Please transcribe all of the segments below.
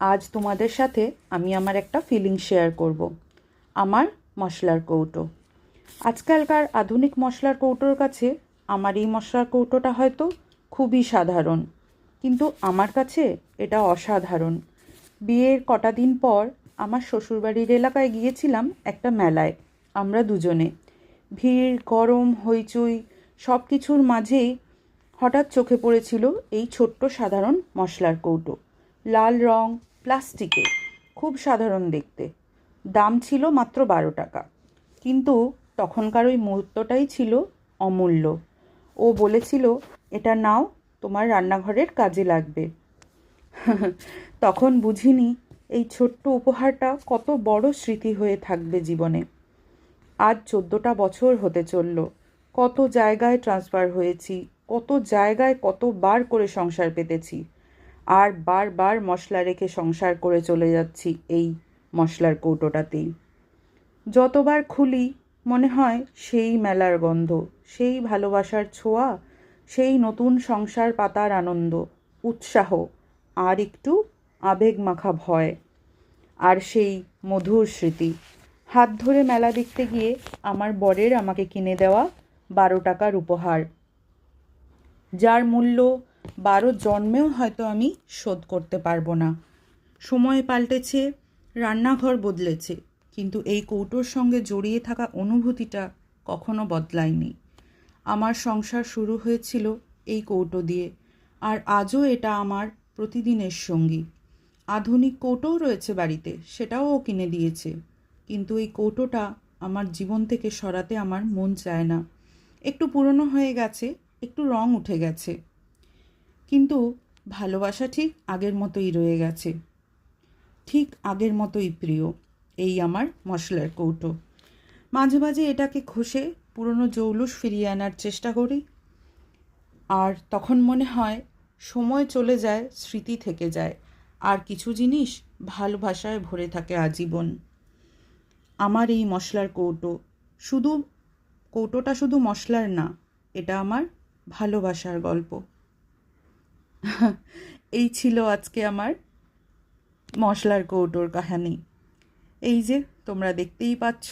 আজ তোমাদের সাথে আমি আমার একটা ফিলিং শেয়ার করব। আমার মশলার কৌটো। আজকালকার আধুনিক মশলার কৌটোর কাছে আমার এই মশলার কৌটোটা হয়তো খুবই সাধারণ, কিন্তু আমার কাছে এটা অসাধারণ। বিয়ের কটা দিন পর আমার শ্বশুরবাড়ির এলাকায় গিয়েছিলাম একটা মেলায়, আমরা দুজনে। ভিড়, গরম, হইচই সব কিছুর মাঝেই হঠাৎ চোখে পড়েছিল এই ছোট্ট সাধারণ মশলার কৌটো। লাল রং, প্লাস্টিকে, খুব সাধারণ দেখতে। দাম ছিল মাত্র 12 টাকা। কিন্তু তখনকার ওই মুহূর্তটাই ছিল অমূল্য। ও বলেছিল, এটা নাও, তোমার রান্নাঘরের কাজে লাগবে। তখন বুঝিনি এই ছোট্ট উপহারটা কত বড় স্মৃতি হয়ে থাকবে জীবনে। আজ 14টা বছর হতে চলল। কত জায়গায় ট্রান্সফার হয়েছি, কত জায়গায় কতবার করে সংসার পেতেছি, আর বারবার মশলা রেখে সংসার করে চলে যাচ্ছি এই মশলার কৌটোটাতেই। যতবার খুলি মনে হয় সেই মেলার গন্ধ, সেই ভালোবাসার ছোঁয়া, সেই নতুন সংসার পাতার আনন্দ, উৎসাহ, আর একটু আবেগ মাখা ভয়, আর সেই মধুর স্মৃতি। হাত ধরে মেলা দেখতে গিয়ে আমার বরের আমাকে কিনে দেওয়া 12 টাকার উপহার, যার মূল্য 12 জন্মেও হয়তো আমি শোধ করতে পারবো না। সময় পাল্টেছে, রান্নাঘর বদলেছে, কিন্তু এই কৌটোর সঙ্গে জড়িয়ে থাকা অনুভূতিটা কখনো বদলায়নি। আমার সংসার শুরু হয়েছিল এই কৌটো দিয়ে, আর আজও এটা আমার প্রতিদিনের সঙ্গী। আধুনিক কৌটোও রয়েছে বাড়িতে, সেটাও ও কিনে দিয়েছে, কিন্তু এই কৌটোটা আমার জীবন থেকে সরাতে আমার মন চায় না। একটু পুরনো হয়ে গেছে, একটু রং উঠে গেছে, কিন্তু ভালোবাসা ঠিক আগের মতোই রয়ে গেছে, ঠিক আগের মতোই প্রিয় এই আমার মশলার কৌটো। মাঝে মাঝে এটাকে ঘষে পুরনো জৌলুস ফিরিয়ে আনার চেষ্টা করি, আর তখন মনে হয় সময় চলে যায়, স্মৃতি থেকে যায়, আর কিছু জিনিস ভালোবাসায় ভরে থাকে আজীবন। আমার এই মশলার কৌটো শুধু, কৌটোটা শুধু মশলার না, এটা আমার ভালোবাসার গল্প। এই ছিল আজকে আমার মশলার কৌটোর কাহিনী। এই যে তোমরা দেখতেই পাচ্ছ,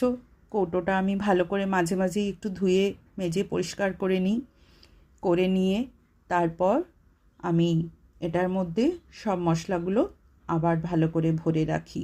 কৌটোটা আমি ভালো করে মাঝে মাঝেই একটু ধুয়ে মেজে পরিষ্কার করে নিয়ে তারপর আমি এটার মধ্যে সব মশলাগুলো আবার ভালো করে ভরে রাখি।